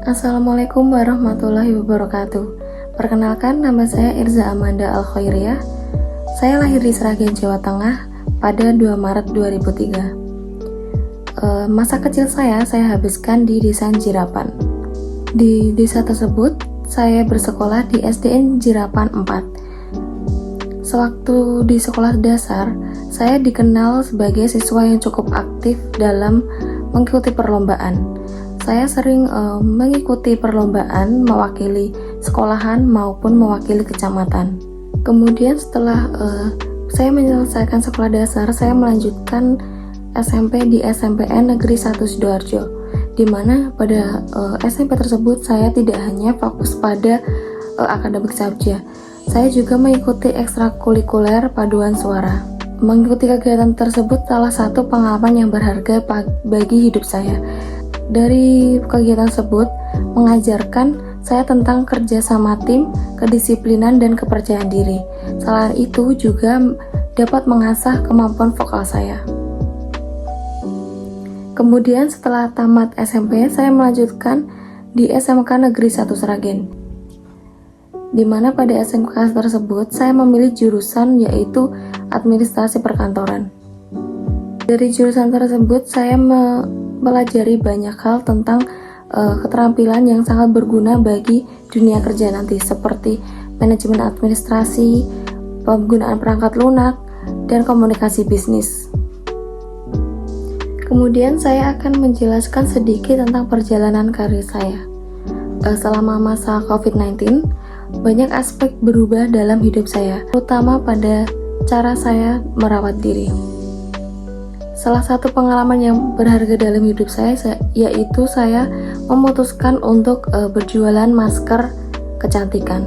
Assalamualaikum warahmatullahi wabarakatuh. Perkenalkan, nama saya Irza Amanda Al-Khairiyah. Saya lahir di Sragen, Jawa Tengah pada 2 Maret 2003. Masa kecil saya habiskan di Desa Jirapan. Di desa tersebut, saya bersekolah di SDN Jirapan 4. Sewaktu di sekolah dasar, saya dikenal sebagai siswa yang cukup aktif dalam mengikuti perlombaan. Saya sering mengikuti perlombaan mewakili sekolahan maupun mewakili kecamatan. Kemudian setelah saya menyelesaikan sekolah dasar, saya melanjutkan SMP di SMPN Negeri 1 Sidoarjo, di mana pada SMP tersebut saya tidak hanya fokus pada akademik saja. Saya juga mengikuti ekstrakurikuler paduan suara. Mengikuti kegiatan tersebut salah satu pengalaman yang berharga bagi hidup saya. Dari kegiatan tersebut mengajarkan saya tentang kerja sama tim, kedisiplinan, dan kepercayaan diri. Selain itu juga dapat mengasah kemampuan vokal saya. Kemudian setelah tamat SMP, saya melanjutkan di SMK Negeri 1 Sragen, di mana pada SMK tersebut saya memilih jurusan yaitu administrasi perkantoran. Dari jurusan tersebut saya mempelajari banyak hal tentang keterampilan yang sangat berguna bagi dunia kerja nanti, seperti manajemen administrasi, penggunaan perangkat lunak, dan komunikasi bisnis. Kemudian saya akan menjelaskan sedikit tentang perjalanan karir saya. Selama masa COVID-19, banyak aspek berubah dalam hidup saya, terutama pada cara saya merawat diri. Salah satu pengalaman yang berharga dalam hidup saya yaitu saya memutuskan untuk berjualan masker kecantikan.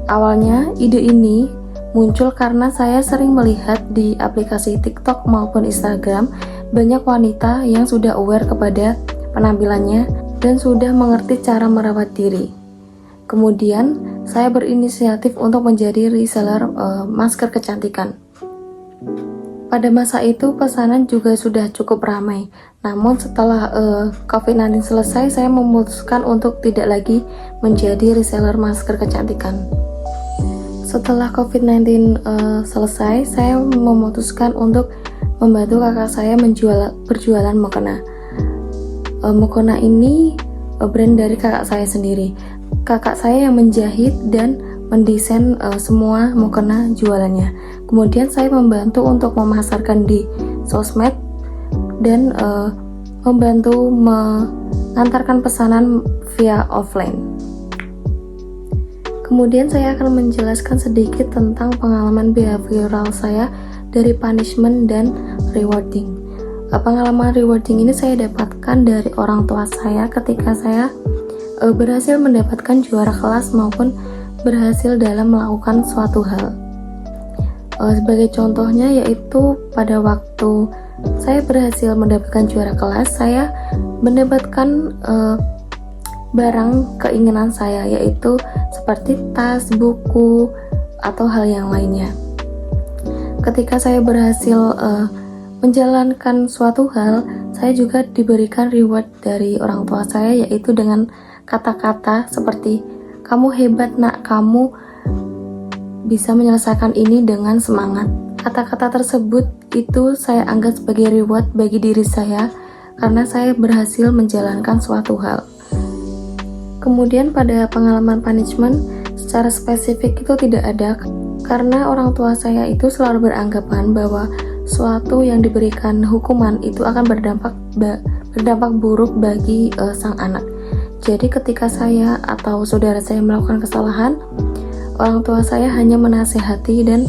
Awalnya ide ini muncul karena saya sering melihat di aplikasi TikTok maupun Instagram banyak wanita yang sudah aware kepada penampilannya dan sudah mengerti cara merawat diri. Kemudian saya berinisiatif untuk menjadi reseller masker kecantikan. Pada masa itu pesanan juga sudah cukup ramai. Namun setelah COVID-19 selesai, saya memutuskan untuk tidak lagi menjadi reseller masker kecantikan. Setelah COVID-19 selesai, saya memutuskan untuk membantu kakak saya berjualan mukena. Mukena ini brand dari kakak saya sendiri. Kakak saya yang menjahit dan mendesain semua mukena jualannya. Kemudian saya membantu untuk memasarkan di sosmed dan membantu mengantarkan pesanan via offline. Kemudian saya akan menjelaskan sedikit tentang pengalaman behavioral saya dari punishment dan rewarding. Pengalaman rewarding ini saya dapatkan dari orang tua saya ketika saya berhasil mendapatkan juara kelas maupun berhasil dalam melakukan suatu hal. Sebagai contohnya yaitu pada waktu saya berhasil mendapatkan juara kelas, saya mendapatkan barang keinginan saya, yaitu seperti tas, buku, atau hal yang lainnya. Ketika saya berhasil menjalankan suatu hal, saya juga diberikan reward dari orang tua saya, yaitu dengan kata-kata seperti "Kamu hebat nak, kamu bisa menyelesaikan ini dengan semangat." Kata-kata tersebut itu saya anggap sebagai reward bagi diri saya karena saya berhasil menjalankan suatu hal. Kemudian pada pengalaman punishment, secara spesifik itu tidak ada karena orang tua saya itu selalu beranggapan bahwa suatu yang diberikan hukuman itu akan berdampak buruk bagi sang anak. Jadi ketika saya atau saudara saya melakukan kesalahan, orang tua saya hanya menasehati dan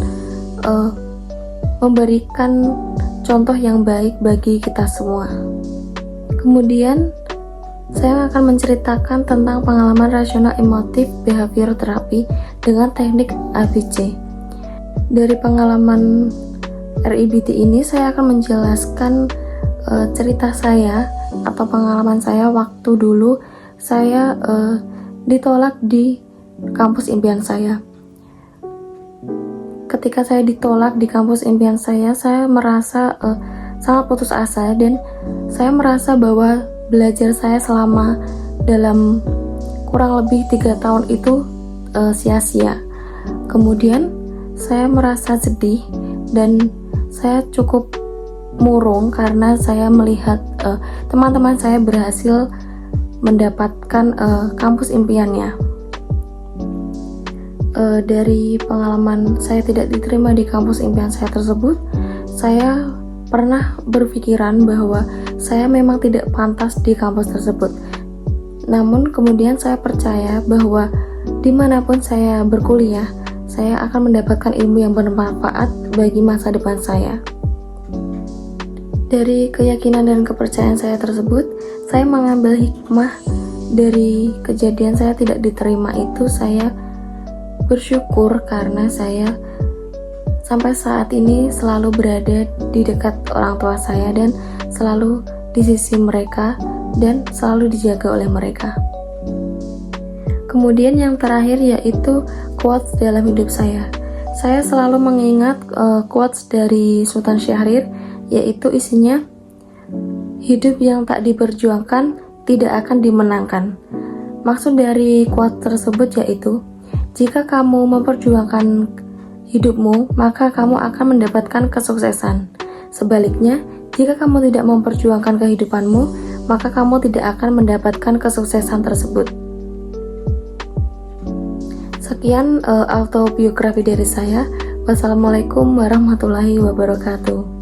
memberikan contoh yang baik bagi kita semua. Kemudian saya akan menceritakan tentang pengalaman rasional emotif behavior terapi dengan teknik ABC. Dari pengalaman REBT ini saya akan menjelaskan cerita saya atau pengalaman saya waktu dulu saya ditolak di kampus impian saya. Ketika saya ditolak di kampus impian saya merasa sangat putus asa dan saya merasa bahwa belajar saya selama dalam kurang lebih 3 tahun itu sia-sia. Kemudian saya merasa sedih dan saya cukup murung karena saya melihat teman-teman saya berhasil mendapatkan kampus impiannya. Dari pengalaman saya tidak diterima di kampus impian saya tersebut, saya pernah berpikiran bahwa saya memang tidak pantas di kampus tersebut. Namun kemudian saya percaya bahwa dimanapun saya berkuliah, saya akan mendapatkan ilmu yang bermanfaat bagi masa depan saya. Dari keyakinan dan kepercayaan saya tersebut, saya mengambil hikmah dari kejadian saya tidak diterima itu. Saya bersyukur karena saya sampai saat ini selalu berada di dekat orang tua saya dan selalu di sisi mereka dan selalu dijaga oleh mereka. Kemudian yang terakhir yaitu quotes dalam hidup saya. Saya selalu mengingat quotes dari Sultan Syahrir, yaitu isinya, hidup yang tak diperjuangkan tidak akan dimenangkan. Maksud dari quote tersebut yaitu, jika kamu memperjuangkan hidupmu, maka kamu akan mendapatkan kesuksesan. Sebaliknya, jika kamu tidak memperjuangkan kehidupanmu, maka kamu tidak akan mendapatkan kesuksesan tersebut. Sekian autobiografi dari saya. Wassalamualaikum warahmatullahi wabarakatuh.